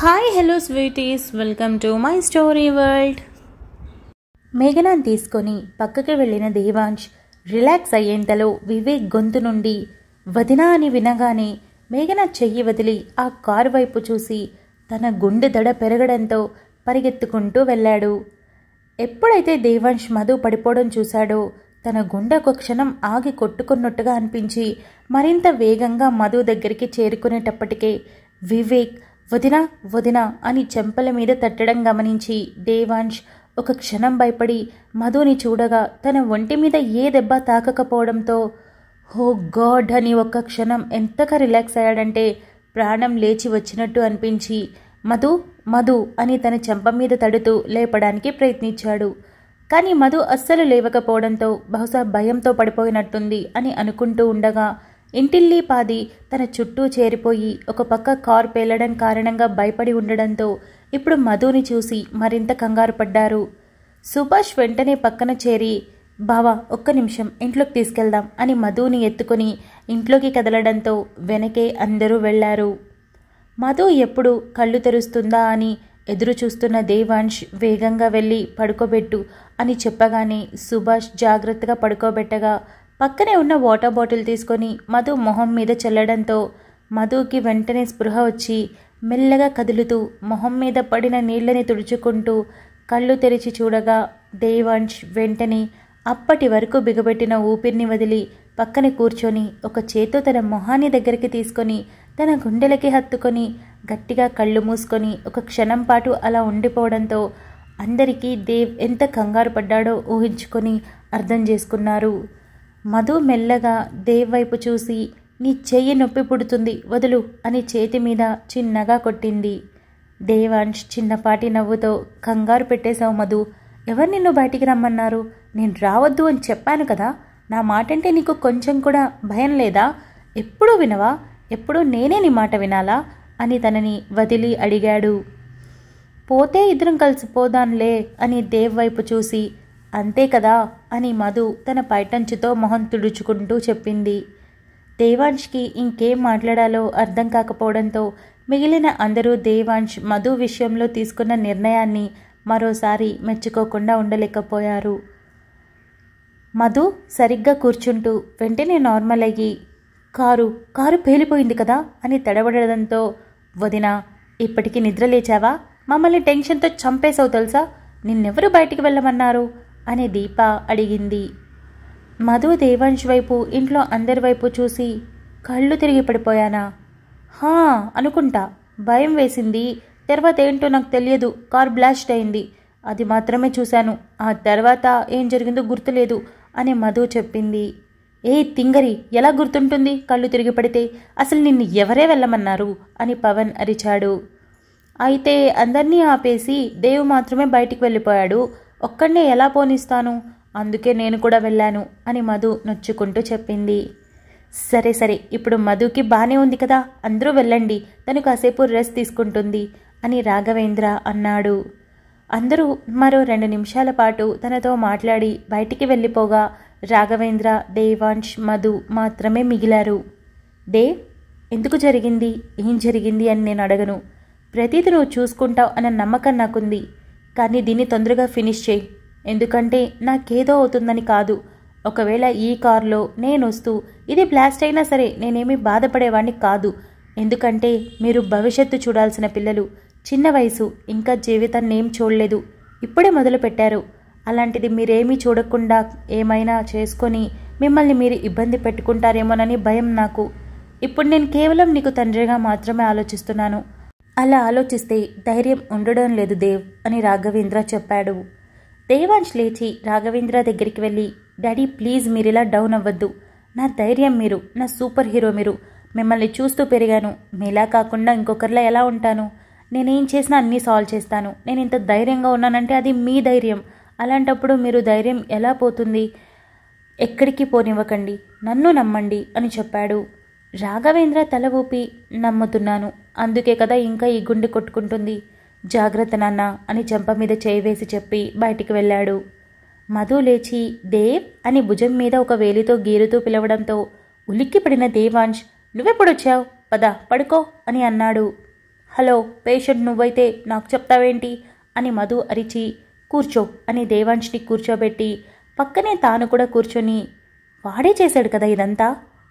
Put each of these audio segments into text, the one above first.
Hi hello sweeties, welcome to my story world. మేఘనాన్ని తీసుకొని పక్కకి వెళ్ళిన దేవాంశ్ రిలాక్స్ అయ్యేంతలో వివేక్ గొంతు నుండి వదినా అని వినగానే మేఘన చెయ్యి వదిలి ఆ కారు వైపు చూసి తన గుండె దడ పెరగడంతో పరిగెత్తుకుంటూ వెళ్ళాడు. ఎప్పుడైతే దేవాంశ్ మధు పడిపోవడం చూశాడో తన గుండె ఒక క్షణం ఆగి కొట్టుకున్నట్టుగా అనిపించి మరింత వేగంగా మధు దగ్గరికి చేరుకునేటప్పటికే వివేక్ వదినా వదినా అని చెంపల మీద తట్టడం గమనించి దేవాంశ్ ఒక క్షణం భయపడి మధుని చూడగా తన ఒంటి మీద ఏ దెబ్బ తాకకపోవడంతో హో గాడ్ అని ఒక్క క్షణం ఎంతగా రిలాక్స్ అయ్యాడంటే ప్రాణం లేచి వచ్చినట్టు అనిపించి మధు మధు అని తన చెంప మీద తడుతూ లేపడానికి ప్రయత్నించాడు. కానీ మధు అస్సలు లేవకపోవడంతో బహుశా భయంతో పడిపోయినట్టుంది అని అనుకుంటూ ఉండగా ఇంటిల్లి పాది తన చుట్టూ చేరిపోయి ఒక పక్క కారు పేలడం కారణంగా భయపడి ఉండడంతో ఇప్పుడు మధుని చూసి మరింత కంగారు పడ్డారు. సుభాష్ వెంటనే పక్కన చేరి బావా ఒక్క నిమిషం ఇంట్లోకి తీసుకెళ్దాం అని మధుని ఎత్తుకుని ఇంట్లోకి కదలడంతో వెనకే అందరూ వెళ్లారు. మధు ఎప్పుడు కళ్ళు తెరుస్తుందా అని ఎదురు చూస్తున్న దేవాంశ్ వేగంగా వెళ్ళి పడుకోబెట్టు అని చెప్పగానే సుభాష్ జాగ్రత్తగా పడుకోబెట్టగా పక్కనే ఉన్న వాటర్ బాటిల్ తీసుకొని మధు మొహం మీద చల్లడంతో మధుకి వెంటనే స్పృహ వచ్చి మెల్లగా కదులుతూ మొహం మీద పడిన నీళ్లని తుడుచుకుంటూ కళ్ళు తెరిచి చూడగా దేవాంశ్ వెంటనే అప్పటి వరకు బిగబెట్టిన ఊపిరిని వదిలి పక్కన కూర్చొని ఒక చేత్తో తన మొహాన్ని దగ్గరికి తీసుకొని తన గుండెలకి హత్తుకొని గట్టిగా కళ్ళు మూసుకొని ఒక క్షణం పాటు అలా ఉండిపోవడంతో అందరికీ దేవ్ ఎంత కంగారు పడ్డాడో ఊహించుకొని అర్థం చేసుకున్నారు. మధు మెల్లగా దేవ్ వైపు చూసి నీ చెయ్యి నొప్పి పుడుతుంది వదులు అని చేతి మీద చిన్నగా కొట్టింది. దేవాంశ్ చిన్నపాటి నవ్వుతో కంగారు పెట్టేశావు మధు, ఎవరు నిన్ను బయటికి రమ్మన్నారు? నేను రావద్దు అని చెప్పాను కదా, నా మాటంటే నీకు కొంచెం కూడా భయం లేదా? ఎప్పుడూ వినవా? ఎప్పుడూ నేనే నీ మాట వినాలా అని తనని వదిలి అడిగాడు. పోతే ఇద్దరం కలిసిపోదాంలే అని దేవ్ వైపు చూసి అంతే కదా అని మధు తన పైటంచుతో మొహం తుడుచుకుంటూ చెప్పింది. దేవాంశ్కి ఇంకేం మాట్లాడాలో అర్థం కాకపోవడంతో మిగిలిన అందరూ దేవాంశ్ మధు విషయంలో తీసుకున్న నిర్ణయాన్ని మరోసారి మెచ్చుకోకుండా ఉండలేకపోయారు. మధు సరిగ్గా కూర్చుంటూ వెంటనే నార్మల్ అయ్యి కారు పేలిపోయింది కదా అని తడబడడంతో వదినా ఇప్పటికీ నిద్ర లేచావా? మమ్మల్ని టెన్షన్తో చంపేశావు తెలుసా, నిన్నెవరు బయటికి వెళ్ళమన్నారు అని దీప అడిగింది. మధు దేవాంశ్ వైపు ఇంట్లో అందరి వైపు చూసి కళ్ళు తిరిగి పడిపోయానా? హా అనుకుంటా, భయం వేసింది, తర్వాత ఏంటో నాకు తెలియదు, కార్ బ్లాస్ట్ అయింది, అది మాత్రమే చూశాను, ఆ తర్వాత ఏం జరిగిందో గుర్తులేదు అని మధు చెప్పింది. ఏ తింగరి, ఎలా గుర్తుంటుంది కళ్ళు తిరిగి పడితే? అసలు నిన్ను ఎవరే వెళ్ళమన్నారు అని పవన్ అరిచాడు. అయితే అందరినీ ఆపేసి దేవు మాత్రమే బయటికి వెళ్ళిపోయాడు, ఒక్కడనే ఎలా పోనిస్తాను, అందుకే నేను కూడా వెళ్ళాను అని మధు నొచ్చుకుంటూ చెప్పింది. సరే సరే, ఇప్పుడు మధుకి బానే ఉంది కదా, అందరూ వెళ్ళండి, తను కాసేపు రెస్ట్ తీసుకుంటుంది అని రాఘవేంద్ర అన్నాడు. అందరూ మరో 2 నిమిషాల పాటు తనతో మాట్లాడి బయటికి వెళ్ళిపోగా రాఘవేంద్ర, దేవాంశ్, మధు మాత్రమే మిగిలారు. దేవ్ ఎందుకు జరిగింది, ఏం జరిగింది అని నేను అడగను, ప్రతిదీ నువ్వు చూసుకుంటావు అన్న నమ్మకం నాకుంది, కానీ దీన్ని తొందరగా ఫినిష్ చేయి, ఎందుకంటే నాకేదో అవుతుందని కాదు. ఒకవేళ ఈ కారులో నేను వస్తూ ఇది బ్లాస్ట్ అయినా సరే నేనేమీ బాధపడేవాడిని కాదు, ఎందుకంటే మీరు భవిష్యత్తు చూడాల్సిన పిల్లలు, చిన్న వయసు, ఇంకా జీవితాన్ని ఏం చూడలేదు, ఇప్పుడే మొదలు పెట్టారు. అలాంటిది మీరేమీ చూడకుండా ఏమైనా చేసుకొని మిమ్మల్ని మీరు ఇబ్బంది పెట్టుకుంటారేమోనని భయం నాకు. ఇప్పుడు నేను కేవలం నీకు తండ్రిగా మాత్రమే ఆలోచిస్తున్నాను, అలా ఆలోచిస్తే ధైర్యం ఉండడం లేదు దేవ్ అని రాఘవేంద్ర చెప్పాడు. దేవాంశ్ లేచి రాఘవేంద్ర దగ్గరికి వెళ్ళి డాడీ ప్లీజ్ మీరిలా డౌన్ అవ్వద్దు, నా ధైర్యం మీరు, నా సూపర్ హీరో మీరు, మిమ్మల్ని చూస్తూ పెరిగాను, మీలా కాకుండా ఇంకొకరిలా ఎలా ఉంటాను? నేనేం చేసినా అన్నీ సాల్వ్ చేస్తాను, నేను ఇంత ధైర్యంగా ఉన్నానంటే అది మీ ధైర్యం, అలాంటప్పుడు మీరు ధైర్యం ఎలా పోతుంది? ఎక్కడికి పోనివ్వకండి, నన్ను నమ్మండి అని చెప్పాడు. రాఘవేంద్ర తల ఊపి నమ్ముతున్నాను, అందుకే కదా ఇంకా ఈ గుండె కొట్టుకుంటుంది, జాగ్రత్త నాన్న అని చెంప మీద చేయి వేసి చెప్పి బయటికి వెళ్ళాడు. మధు లేచి దేవ్ అని భుజం మీద ఒక వేలితో గీరుతూ పిలవడంతో ఉలిక్కిపడిన దేవాంశ్ నువ్వెప్పుడొచ్చావు, పద పడుకో అని అన్నాడు. హలో పేషెంట్ నువ్వైతే నాకు చెప్తావేంటి అని మధు అరిచి కూర్చో అని దేవాంష్ని కూర్చోబెట్టి పక్కనే తాను కూడా కూర్చొని వాడే చేశాడు కదా ఇదంతా,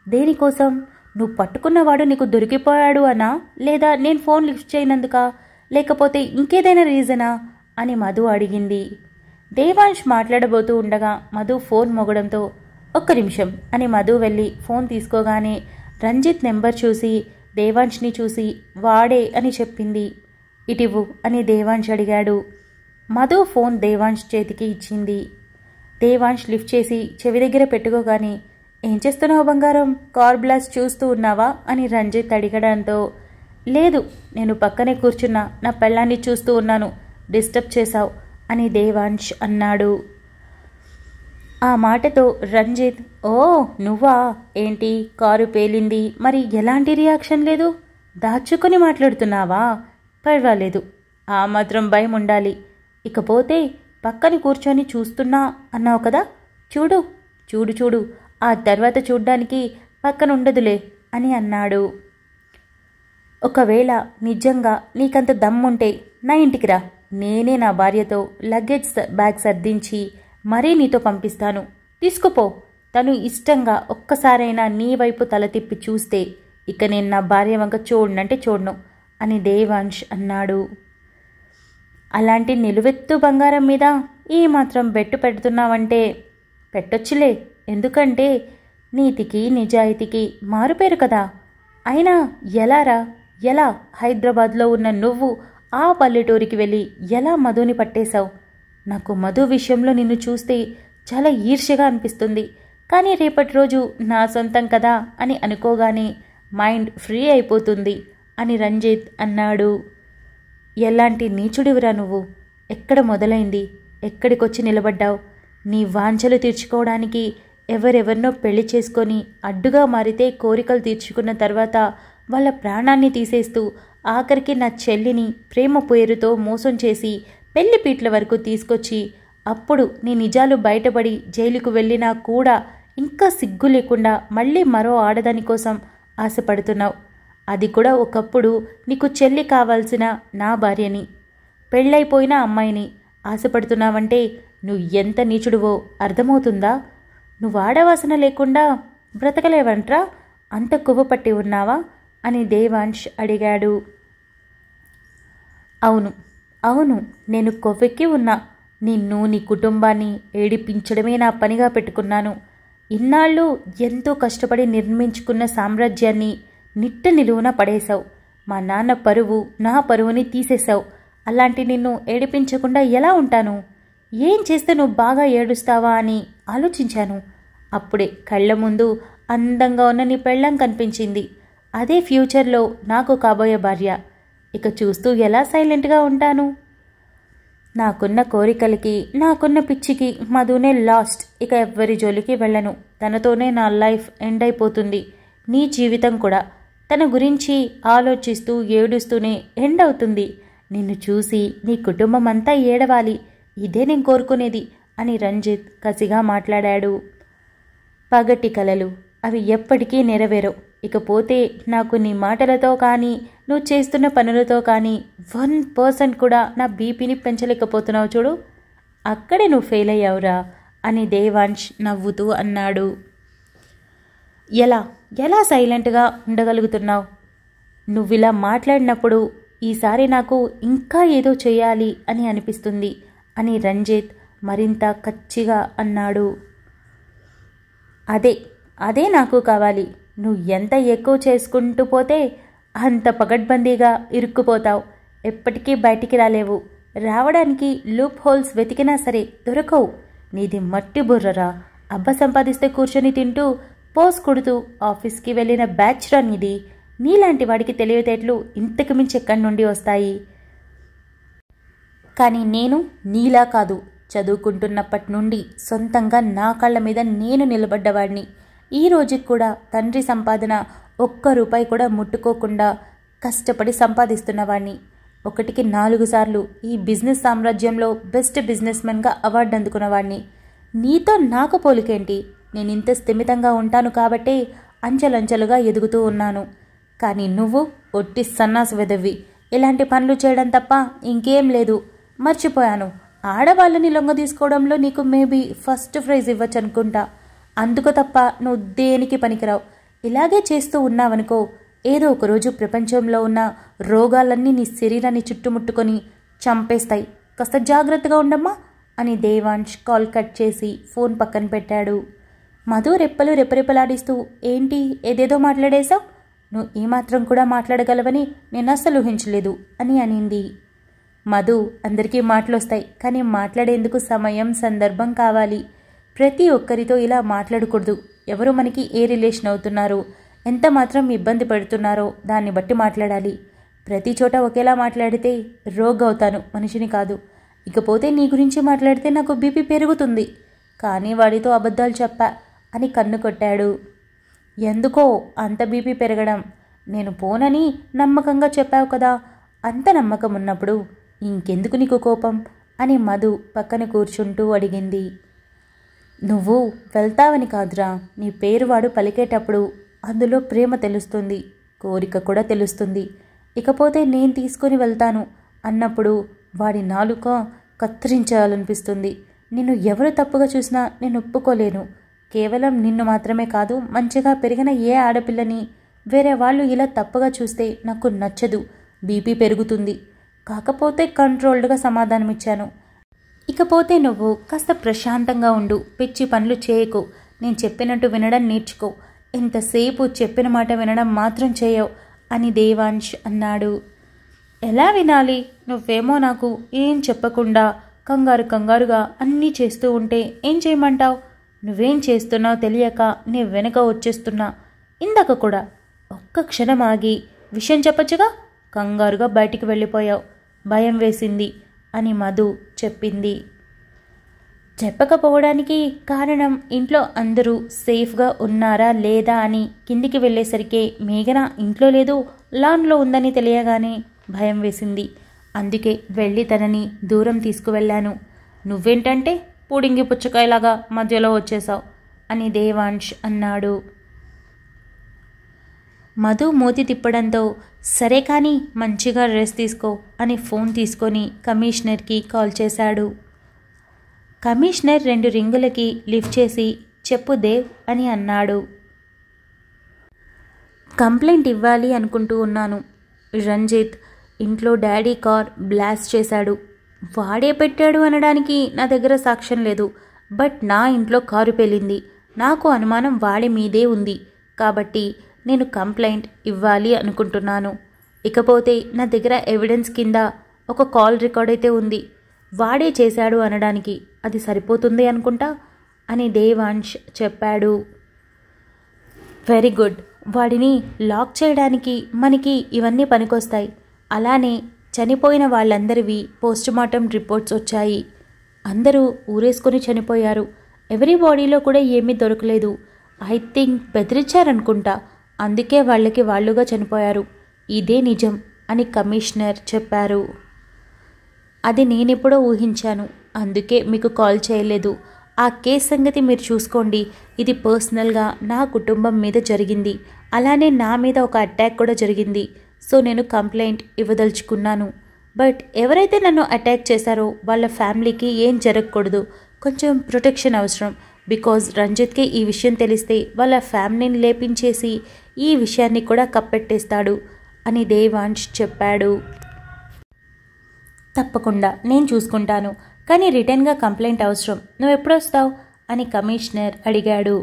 దేనికోసం? నువ్వు పట్టుకున్నవాడు నీకు దొరికిపోయాడు అనా, లేదా నేను ఫోన్ లిఫ్ట్ చేయనందుకా, లేకపోతే ఇంకేదైనా రీజనా అని మధు అడిగింది. దేవాంష్ మాట్లాడబోతూ ఉండగా మధు ఫోన్ మోగడంతో ఒక్క నిమిషం అని మధు వెళ్ళి ఫోన్ తీసుకోగానే రంజిత్ నెంబర్ చూసి దేవాంష్ని చూసి వాడే అని చెప్పింది. ఇటివ్వు అని దేవాంష్ అడిగాడు. మధు ఫోన్ దేవాంష్ చేతికి ఇచ్చింది. దేవాంష్ లిఫ్ట్ చేసి చెవి దగ్గర పెట్టుకోగానే ఏం చేస్తున్నావు బంగారం, కార్ బ్లాస్ట్ చూస్తూ ఉన్నావా అని రంజిత్ అడిగడంతో లేదు, నేను పక్కనే కూర్చున్నా నా పెళ్ళాన్ని చూస్తూ ఉన్నాను, డిస్టర్బ్ చేశావు అని దేవాంష్ అన్నాడు. ఆ మాటతో రంజిత్ ఓ నువ్వా, ఏంటి కారు పేలింది, మరి ఎలాంటి రియాక్షన్ లేదు, దాచుకొని మాట్లాడుతున్నావా? పర్వాలేదు, ఆ మాత్రం భయం ఉండాలి. ఇకపోతే పక్కన కూర్చొని చూస్తున్నా అన్నావు కదా, చూడు చూడు చూడు, ఆ తర్వాత చూడ్డానికి పక్కన ఉండదులే అని అన్నాడు. ఒకవేళ నిజంగా నీకంత దమ్ముంటే నా ఇంటికి రా, నేనే నా భార్యతో లగేజ్ బ్యాగ్ సర్దించి మరీ నీతో పంపిస్తాను, తీసుకుపో. తను ఇష్టంగా ఒక్కసారైనా నీ వైపు తల తిప్పి చూస్తే ఇక నేను నా భార్య వంక చూడనంటే చూడను అని దేవాంష్ అన్నాడు. అలాంటి నిలువెత్తు బంగారం మీద ఈ మాత్రం బెట్టు పెడుతున్నావంటే పెట్టొచ్చులే, ఎందుకంటే నీతికి నిజాయితీకి మారుపేరు కదా. అయినా ఎలారా, ఎలా హైదరాబాద్లో ఉన్న నువ్వు ఆ పల్లెటూరికి వెళ్ళి ఎలా మధుని పట్టేశావు? నాకు మధు విషయంలో నిన్ను చూస్తే చాలా ఈర్ష్యగా అనిపిస్తుంది, కానీ రేపటి రోజు నా సొంతం కదా అని అనుకోగానే మైండ్ ఫ్రీ అయిపోతుంది అని రంజిత్ అన్నాడు. ఎలాంటి నీచుడివిరా నువ్వు, ఎక్కడ మొదలైంది, ఎక్కడికొచ్చి నిలబడ్డావు? నీ వాంఛలు తీర్చుకోవడానికి ఎవరెవరినో పెళ్లి చేసుకొని అడ్డుగా మారితే కోరికలు తీర్చుకున్న తర్వాత వాళ్ళ ప్రాణాన్ని తీసేస్తూ ఆఖరికి నా చెల్లిని ప్రేమ పేరుతో మోసం చేసి పెళ్లిపీట్ల వరకు తీసుకొచ్చి అప్పుడు నీ నిజాలు బయటపడి జైలుకు వెళ్ళినా కూడా ఇంకా సిగ్గు లేకుండా మళ్ళీ మరో ఆడదాని కోసం ఆశపడుతున్నావు. అది కూడా ఒకప్పుడు నీకు చెల్లి కావాల్సిన నా భార్యని, పెళ్ళైపోయిన అమ్మాయిని ఆశపడుతున్నావంటే నువ్వు ఎంత నీచుడువో అర్థమవుతుందా? నువ్వు ఆడవాసన లేకుండా బ్రతకలేవంట్రా, అంత కొవ్వు ఉన్నావా అని దేవాంష్ అడిగాడు. అవును అవును, నేను కొవ్వెక్కి ఉన్నా. నిన్ను నీ కుటుంబాన్ని ఏడిపించడమే నా పనిగా పెట్టుకున్నాను. ఇన్నాళ్ళు ఎంతో కష్టపడి నిర్మించుకున్న సామ్రాజ్యాన్ని నిట్ట నిలువున పడేశావు. మా నాన్న పరువు నా పరువుని తీసేశావు. అలాంటి నిన్ను ఏడిపించకుండా ఎలా ఉంటాను? ఏం చేస్తే నువ్వు బాగా ఏడుస్తావా అని ఆలోచించాను. అప్పుడే కళ్ళ ముందు అందంగా ఉన్న నీ పెళ్ళం కనిపించింది. అదే ఫ్యూచర్లో నాకు కాబోయే భార్య. ఇక చూస్తూ ఎలా సైలెంట్గా ఉంటాను? నాకున్న కోరికలకి నాకున్న పిచ్చికి మధునే లాస్ట్. ఇక ఎవ్వరి జోలికి వెళ్ళను. తనతోనే నా లైఫ్ ఎండ్ అయిపోతుంది. నీ జీవితం కూడా తన గురించి ఆలోచిస్తూ ఏడుస్తూనే ఎండ్ అవుతుంది. నిన్ను చూసి నీ కుటుంబం అంతా ఏడవాలి, ఇదే నేను కోరుకునేది అని రంజిత్ కసిగా మాట్లాడాడు. పగటి కలలు అవి ఎప్పటికీ నెరవేరవు. ఇకపోతే నాకు నీ మాటలతో కానీ నువ్వు చేస్తున్న పనులతో కానీ 1% కూడా నా బీపీని పెంచలేకపోతున్నావు చూడు, అక్కడే నువ్వు ఫెయిల్ అయ్యావురా అని దేవాంష్ నవ్వుతూ అన్నాడు. ఎలా ఎలా సైలెంట్గా ఉండగలుగుతున్నావు? నువ్విలా మాట్లాడినప్పుడు ఈసారి నాకు ఇంకా ఏదో చేయాలి అని అనిపిస్తుంది అని రంజిత్ మరింత కచ్చిగా అన్నాడు. అదే నాకు కావాలి. నువ్వు ఎంత ఎక్కువ చేసుకుంటూ పోతే అంత పగడ్బందీగా ఇరుక్కుపోతావు. ఎప్పటికీ బయటికి రాలేవు. రావడానికి లూప్ హోల్స్ వెతికినా సరే దొరకవు. నీది మట్టి బుర్రరా. అబ్బ సంపాదిస్తే కూర్చొని తింటూ పోస్ కొడుతూ ఆఫీస్కి వెళ్ళిన బ్యాచ్ రా నీది. నీలాంటి వాడికి తెలివితేటలు ఇంతకు మించి ఎక్కడి నుండి వస్తాయి? కానీ నేను నీలా కాదు. చదువుకుంటున్నప్పటి నుండి సొంతంగా నా కాళ్ళ మీద నేను నిలబడ్డవాడిని. ఈ రోజుకి కూడా తండ్రి సంపాదన ఒక్క రూపాయి కూడా ముట్టుకోకుండా కష్టపడి సంపాదిస్తున్నవాడిని. 1కి 4 సార్లు ఈ బిజినెస్ సామ్రాజ్యంలో బెస్ట్ బిజినెస్మెన్గా అవార్డు అందుకున్నవాడిని. నీతో నాకు పోలికేంటి? నేను ఇంత స్థిమితంగా ఉంటాను కాబట్టే అంచెలంచెలుగా ఎదుగుతూ ఉన్నాను. కానీ నువ్వు ఒట్టి సన్నాసు వెదవి. ఇలాంటి పనులు చేయడం తప్ప ఇంకేం లేదు. మర్చిపోయాను, ఆడవాళ్ళని లొంగ తీసుకోవడంలో నీకు మేబీ ఫస్ట్ ప్రైజ్ ఇవ్వచ్చు అనుకుంటా. అందుకు తప్ప నువ్వు దేనికి పనికిరావు. ఇలాగే చేస్తూ ఉన్నావనుకో, ఏదో ఒకరోజు ప్రపంచంలో ఉన్న రోగాలన్నీ నీ శరీరాన్ని చుట్టుముట్టుకొని చంపేస్తాయి. కాస్త జాగ్రత్తగా ఉండమ్మా అని దేవాంశ్ కాల్ కట్ చేసి ఫోన్ పక్కన పెట్టాడు. మధు రెప్పలు రెప్పరెప్పలాడిస్తూ, ఏంటి ఏదేదో మాట్లాడేశావు? నువ్వు ఏమాత్రం కూడా మాట్లాడగలవని నేను అస్సలు ఊహించలేదు అని అనింది. మధు, అందరికీ మాటలొస్తాయి, కానీ మాట్లాడేందుకు సమయం సందర్భం కావాలి. ప్రతి ఒక్కరితో ఇలా మాట్లాడకూడదు. ఎవరు మనకి ఏ రిలేషన్ అవుతున్నారో, ఎంత మాత్రం ఇబ్బంది పెడుతున్నారో దాన్ని బట్టి మాట్లాడాలి. ప్రతి చోట ఒకేలా మాట్లాడితే రోగవుతాను, మనిషిని కాదు. ఇకపోతే నీ గురించి మాట్లాడితే నాకు బీపీ పెరుగుతుంది. కానీ వాడితో అబద్ధాలు చెప్పా అని కన్ను కొట్టాడు. ఎందుకో అంత బీపీ పెరగడం? నేను పోనని నమ్మకంగా చెప్పావు కదా, అంత నమ్మకం ఉన్నప్పుడు ఇంకెందుకు నీకు కోపం అని మధు పక్కన కూర్చుంటూ అడిగింది. నువ్వు వెళ్తావని కాదురా, నీ పేరు వాడు పలికేటప్పుడు అందులో ప్రేమ తెలుస్తుంది, కోరిక కూడా తెలుస్తుంది. ఇకపోతే నేను తీసుకొని వెళ్తాను అన్నప్పుడు వాడి నాలుక కత్తిరించాలనిపిస్తుంది. నిన్ను ఎవరు తప్పుగా చూసినా నేను ఒప్పుకోలేను. కేవలం నిన్ను మాత్రమే కాదు, మంచిగా పెరిగిన ఏ ఆడపిల్లని వేరే వాళ్ళు ఇలా తప్పుగా చూస్తే నాకు నచ్చదు, బీపీ పెరుగుతుంది. కాకపోతే కంట్రోల్డ్గా సమాధానమిచ్చాను. ఇకపోతే నువ్వు కాస్త ప్రశాంతంగా ఉండు, పిచ్చి పనులు చేయకు, నేను చెప్పినట్టు వినడం నేర్చుకో. ఎంతసేపు చెప్పిన మాట వినడం మాత్రం చేయవు అని దేవాంశ్ అన్నాడు. ఎలా వినాలి? నువ్వేమో నాకు ఏం చెప్పకుండా కంగారుగా అన్నీ చేస్తూ ఉంటే ఏం చేయమంటావు? నువ్వేం చేస్తున్నావు తెలియక నీ వెనక వచ్చేస్తున్నా. ఇందాక కూడా ఒక్క క్షణం ఆగి విషయం చెప్పచ్చుగా, కంగారుగా బయటికి వెళ్ళిపోయావు, భయం వేసింది అని మధు చెప్పింది. చెప్పకపోవడానికి కారణం ఇంట్లో అందరూ సేఫ్గా ఉన్నారా లేదా అని. కిందికి వెళ్ళేసరికి మేఘన ఇంట్లో లేదు, లాన్లో ఉందని తెలియగానే భయం వేసింది. అందుకే వెళ్ళి తనని దూరం తీసుకువెళ్ళాను. నువ్వేంటంటే పూడింగి పుచ్చకాయలాగా మధ్యలో వచ్చేశావు అని దేవాంశ్ అన్నాడు. మధు మూతి తిప్పడంతో సరే కానీ మంచిగా రెస్ట్ తీసుకో అని ఫోన్ తీసుకొని కమిషనర్కి కాల్ చేశాడు. కమిషనర్ 2 రింగులకి లిఫ్ట్ చేసి చెప్పు దేవ్ అని అన్నాడు. కంప్లైంట్ ఇవ్వాలి అనుకుంటూ ఉన్నాను. రంజిత్ ఇంట్లో డాడీ కార్ బ్లాస్ట్ చేశాడు. వాడే పెట్టాడు అనడానికి నా దగ్గర సాక్ష్యం లేదు, బట్ నా ఇంట్లో కారు పేలింది. నాకు అనుమానం వాడి మీదే ఉంది. కాబట్టి నేను కంప్లైంట్ ఇవ్వాలి అనుకుంటున్నాను. ఇకపోతే నా దగ్గర ఎవిడెన్స్ కింద ఒక కాల్ రికార్డ్ అయితే ఉంది. వాడే చేశాడు అనడానికి అది సరిపోతుంది అనుకుంటా అని దేవాంశ్ చెప్పాడు. Very good. వాడిని లాక్ చేయడానికి మనకి ఇవన్నీ పనికొస్తాయి. అలానే చనిపోయిన వాళ్ళందరివి పోస్టుమార్టం రిపోర్ట్స్ వచ్చాయి. అందరూ ఊరేసుకొని చనిపోయారు. ఎవరి బాడీలో కూడా ఏమీ దొరకలేదు. ఐ థింక్ బెదిరించారనుకుంటా, అందుకే వాళ్ళకి వాళ్ళుగా చనిపోయారు. ఇదే నిజం అని కమిషనర్ చెప్పారు. అది నేనెప్పుడో ఊహించాను, అందుకే మీకు కాల్ చేయలేదు. ఆ కేసు సంగతి మీరు చూసుకోండి. ఇది పర్సనల్గా నా కుటుంబం మీద జరిగింది. అలానే నా మీద ఒక అటాక్ కూడా జరిగింది. సో నేను కంప్లైంట్ ఇవ్వదలుచుకున్నాను. బట్ ఎవరైతే నన్ను అటాక్ చేశారో వాళ్ళ ఫ్యామిలీకి ఏం జరగకూడదు. కొంచెం ప్రొటెక్షన్ అవసరం. బికాజ్ రంజిత్కి ఈ విషయం తెలిస్తే వాళ్ళ ఫ్యామిలీని లేపించేసి ఈ విషయాన్ని కూడా కప్పెట్టేస్తాడు అని దేవాంశ్ చెప్పాడు. తప్పకుండా నేను చూసుకుంటాను, కానీ రిటర్న్గా కంప్లైంట్ అవసరం. నువ్వు ఎప్పుడొస్తావు అని కమిషనర్ అడిగాడు.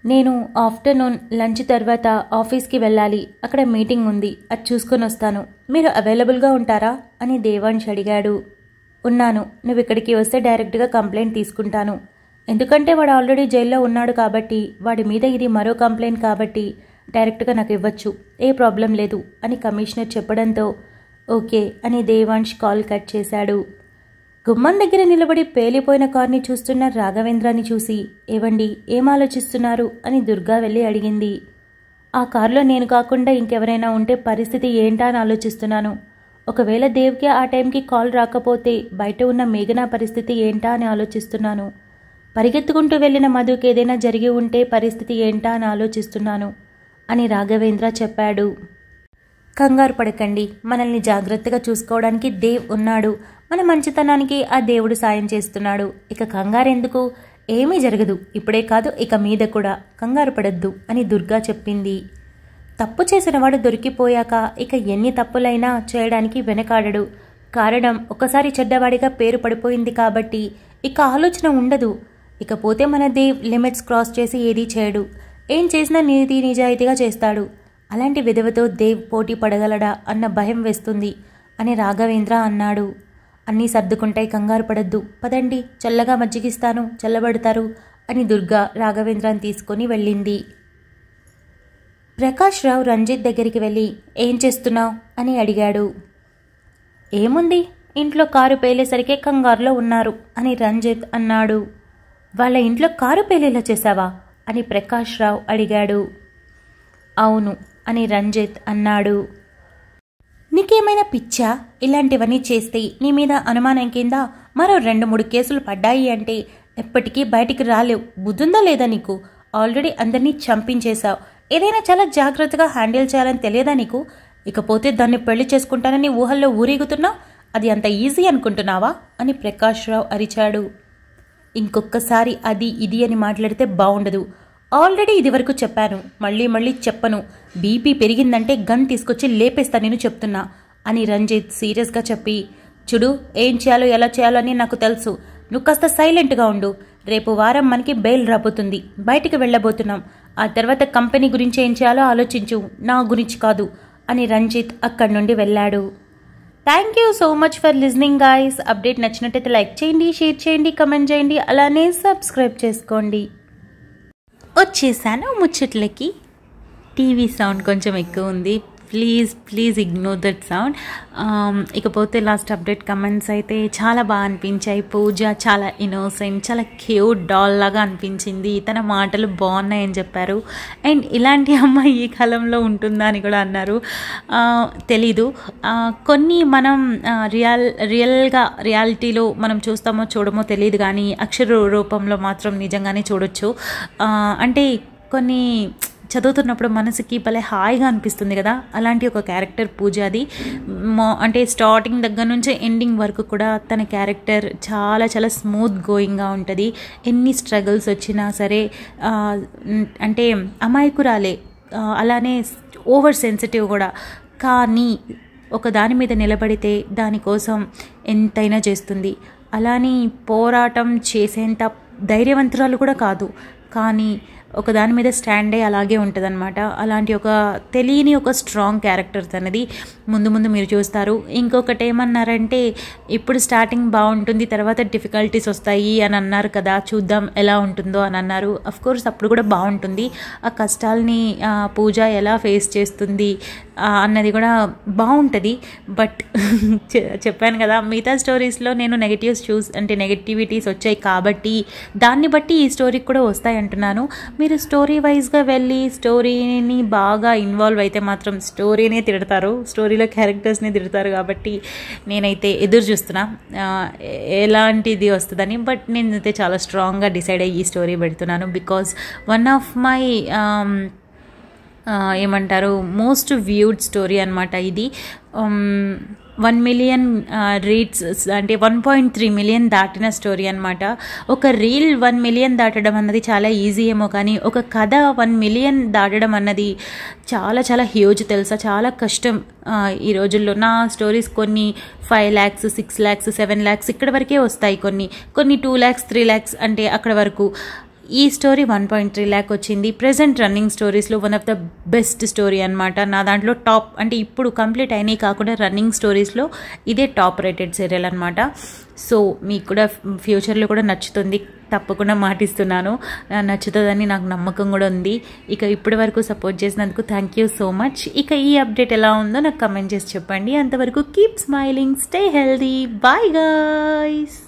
నేను ఆఫ్టర్నూన్ లంచ్ తర్వాత ఆఫీస్కి వెళ్ళాలి. అక్కడ మీటింగ్ ఉంది, అది చూసుకొని వస్తాను. మీరు అవైలబుల్గా ఉంటారా అని దేవాంశ్ అడిగాడు. ఉన్నాను. నువ్వు ఇక్కడికి వస్తే డైరెక్ట్గా కంప్లైంట్ తీసుకుంటాను. ఎందుకంటే వాడు ఆల్రెడీ జైల్లో ఉన్నాడు కాబట్టి, వాడి మీద ఇది మరో కంప్లైంట్ కాబట్టి డైరెక్ట్గా నాకు ఇవ్వచ్చు, ఏ ప్రాబ్లం లేదు అని కమిషనర్ చెప్పడంతో ఓకే అని దేవాంశ్ కాల్ కట్ చేశాడు. గుమ్మం దగ్గర నిలబడి పేలిపోయిన కార్ని చూస్తున్న రాఘవేంద్రాన్ని చూసి ఏవండి ఏం ఆలోచిస్తున్నారు అని దుర్గా వెళ్ళి అడిగింది. ఆ కారులో నేను కాకుండా ఇంకెవరైనా ఉంటే పరిస్థితి ఏంటా అని ఆలోచిస్తున్నాను. ఒకవేళ దేవ్కి ఆ టైంకి కాల్ రాకపోతే బయట ఉన్న మేఘనా పరిస్థితి ఏంటా అని ఆలోచిస్తున్నాను. పరిగెత్తుకుంటూ వెళ్ళిన మధుకి ఏదైనా జరిగి ఉంటే పరిస్థితి ఏంటా అని ఆలోచిస్తున్నాను అని రాఘవేంద్ర చెప్పాడు. కంగారు పడకండి, మనల్ని జాగ్రత్తగా చూసుకోవడానికి దేవ్ ఉన్నాడు, మన మంచితనానికి ఆ దేవుడు సాయం చేస్తున్నాడు. ఇక కంగారు ఎందుకు, ఏమీ జరగదు, ఇప్పుడే కాదు ఇక మీద కూడా, కంగారు పడద్దు అని దుర్గా చెప్పింది. తప్పు చేసినవాడు దొరికిపోయాక ఇక ఎన్ని తప్పులైనా చేయడానికి వెనకాడడు. కారణం ఒకసారి చెడ్డవాడిగా పేరు పడిపోయింది కాబట్టి ఇక ఆలోచన ఉండదు. ఇకపోతే మన దేవ్ లిమిట్స్ క్రాస్ చేసి ఏదీ చేయడు, ఏం చేసినా నీతి నిజాయితీగా చేస్తాడు. అలాంటి విధవతో దేవ్ పోటీ పడగలడా అన్న భయం వేస్తుంది అని రాఘవేంద్ర అన్నాడు. అన్నీ సర్దుకుంటాయి, కంగారు పడద్దు, పదండి చల్లగా మజ్జిగిస్తాను, చల్లబడతారు అని దుర్గా రాఘవేంద్రాన్ని తీసుకొని వెళ్ళింది. ప్రకాష్ రావు రంజిత్ దగ్గరికి వెళ్ళి ఏం చేస్తున్నావు అని అడిగాడు. ఏముంది, ఇంట్లో కారు పేలేసరికే కంగారులో ఉన్నారు అని రంజిత్ అన్నాడు. వాళ్ళ ఇంట్లో కారు పేలేలా చేశావా అని ప్రకాష్ రావు అడిగాడు. అవును అని రంజిత్ అన్నాడు. నీకేమైనా పిచ్చా, ఇలాంటివన్నీ చేస్తే నీ మీద అనుమానం కింద మరో 2-3 కేసులు పడ్డాయి అంటే ఎప్పటికీ బయటికి రాలేవు, బుద్ధుందా లేదా నీకు? ఆల్రెడీ అందరినీ చంపించేశావు, ఏదైనా చాలా జాగ్రత్తగా హ్యాండిల్ చేయాలని తెలియదా నీకు? ఇకపోతే దాన్ని పెళ్లి చేసుకుంటానని ఊహల్లో ఊరేగుతున్నావు, అది అంత ఈజీ అనుకుంటున్నావా అని ప్రకాష్ రావు అరిచాడు. ఇంకొకసారి అది ఇది అని మాట్లాడితే బాగుండదు, ఆల్రెడీ ఇది వరకు చెప్పాను, మళ్ళీ చెప్పను, బీపీ పెరిగిందంటే గన్ తీసుకొచ్చి లేపేస్తా నేను చెప్తున్నా అని రంజిత్ సీరియస్గా చెప్పి, చూడు ఏం చేయాలో ఎలా చేయాలో అని నాకు తెలుసు, నువ్వు కాస్త సైలెంట్గా ఉండు, రేపు వారం మనకి బెయిల్ రాబోతుంది, బయటికి వెళ్ళబోతున్నాం, ఆ తర్వాత కంపెనీ గురించి ఏం చేయాలో ఆలోచించు, నా గురించి కాదు అని రంజిత్ అక్కడి నుండి వెళ్ళాడు. Thank you so much for listening guys. Update నచ్చినట్టయితే లైక్ చేయండి, షేర్ చేయండి, కమెంట్ చేయండి, అలానే సబ్స్క్రైబ్ చేసుకోండి. వచ్చేసాను ముచ్చట్లకి. టీవీ సౌండ్ కొంచెం ఎక్కువ ఉంది, ప్లీజ్ ఇగ్నోర్ దట్ సౌండ్. ఇకపోతే లాస్ట్ అప్డేట్ కమెంట్స్ అయితే చాలా బాగా అనిపించాయి. పూజ చాలా ఇన్నోసెంట్, చాలా క్యూట్ డాల్ లాగా అనిపించింది, తన మాటలు బాగున్నాయని చెప్పారు. అండ్ ఇలాంటి అమ్మాయి ఈ కాలంలో ఉంటుందా అని కూడా అన్నారు. తెలీదు, కొన్ని మనం రియాలిటీలో మనం చూస్తామో చూడమో తెలియదు, కానీ అక్షర రూపంలో మాత్రం నిజంగానే చూడొచ్చు. అంటే కొన్ని చదువుతున్నప్పుడు మనసుకి భలే హాయిగా అనిపిస్తుంది కదా, అలాంటి ఒక క్యారెక్టర్ పూజాది. అంటే స్టార్టింగ్ దగ్గర నుంచి ఎండింగ్ వరకు కూడా తన క్యారెక్టర్ చాలా చాలా స్మూత్ గోయింగ్గా ఉంటుంది. ఎన్ని స్ట్రగుల్స్ వచ్చినా సరే, అంటే అమాయకురాలే, అలానే ఓవర్ సెన్సిటివ్ కూడా, కానీ ఒక దాని మీద నిలబడితే దానికోసం ఎంతైనా చేస్తుంది. అలానే పోరాటం చేసేంత ధైర్యవంతురాలు కూడా కాదు, కానీ ఒక దాని మీద స్టాండ్ అయ్యి అలాగే ఉంటుంది అనమాట. అలాంటి ఒక తెలియని ఒక స్ట్రాంగ్ క్యారెక్టర్ తనది. ముందు మీరు చూస్తారు. ఇంకొకటి ఏమన్నారంటే, ఇప్పుడు స్టార్టింగ్ బాగుంటుంది, తర్వాత డిఫికల్టీస్ వస్తాయి అని అన్నారు కదా, చూద్దాం ఎలా ఉంటుందో అని అన్నారు. అఫ్కోర్స్ అప్పుడు కూడా బాగుంటుంది. ఆ కష్టాలని పూజ ఎలా ఫేస్ చేస్తుంది అన్నది కూడా బాగుంటుంది. బట్ చెప్పాను కదా, మిగతా స్టోరీస్లో నేను నెగటివిటీస్ వచ్చాయి కాబట్టి దాన్ని బట్టి ఈ స్టోరీకి కూడా వస్తాయి అంటున్నాను. మీరు స్టోరీ వైజ్గా వెళ్ళి స్టోరీని బాగా ఇన్వాల్వ్ అయితే మాత్రం స్టోరీనే తిడతారు, స్టోరీలో క్యారెక్టర్స్ని తిడతారు. కాబట్టి నేనైతే ఎదురు చూస్తున్నా ఎలాంటిది వస్తుందని. బట్ నేనైతే చాలా స్ట్రాంగ్గా డిసైడ్ అయ్యి ఈ స్టోరీ పెడుతున్నాను. Because one of my most viewed story అనమాట ఇది. 1 మిలియన్ రీడ్స్, అంటే 1.3 మిలియన్ దాటిన స్టోరీ అనమాట. ఒక రీల్ 1 మిలియన్ దాటడం అన్నది చాలా ఈజీ ఏమో, కానీ ఒక కథ 1 మిలియన్ దాటడం అన్నది చాలా చాలా హ్యూజ్ తెలుసా, చాలా కష్టం ఈ రోజుల్లో. నా స్టోరీస్ కొన్ని 5 lakhs, 6 lakhs, 7 lakhs ఇక్కడ వరకే వస్తాయి, కొన్ని 2 lakhs, 3 lakhs అంటే అక్కడ వరకు. ఈ స్టోరీ 1.3 lakh వచ్చింది. ప్రెజెంట్ రన్నింగ్ స్టోరీస్లో one of the best story అనమాట. నా దాంట్లో టాప్, అంటే ఇప్పుడు కంప్లీట్ అయినాయి కాకుండా రన్నింగ్ స్టోరీస్లో ఇదే టాప్ రేటెడ్ సీరియల్ అనమాట. సో మీకు కూడా ఫ్యూచర్లో కూడా నచ్చుతుంది, తప్పకుండా మాటిస్తున్నాను, నచ్చుతుందని నాకు నమ్మకం కూడా ఉంది. ఇక ఇప్పటి వరకు సపోర్ట్ చేసినందుకు థ్యాంక్ యూ సో మచ్. ఇక ఈ అప్డేట్ ఎలా ఉందో నాకు కమెంట్ చేసి చెప్పండి. అంతవరకు keep smiling, stay healthy, bye guys.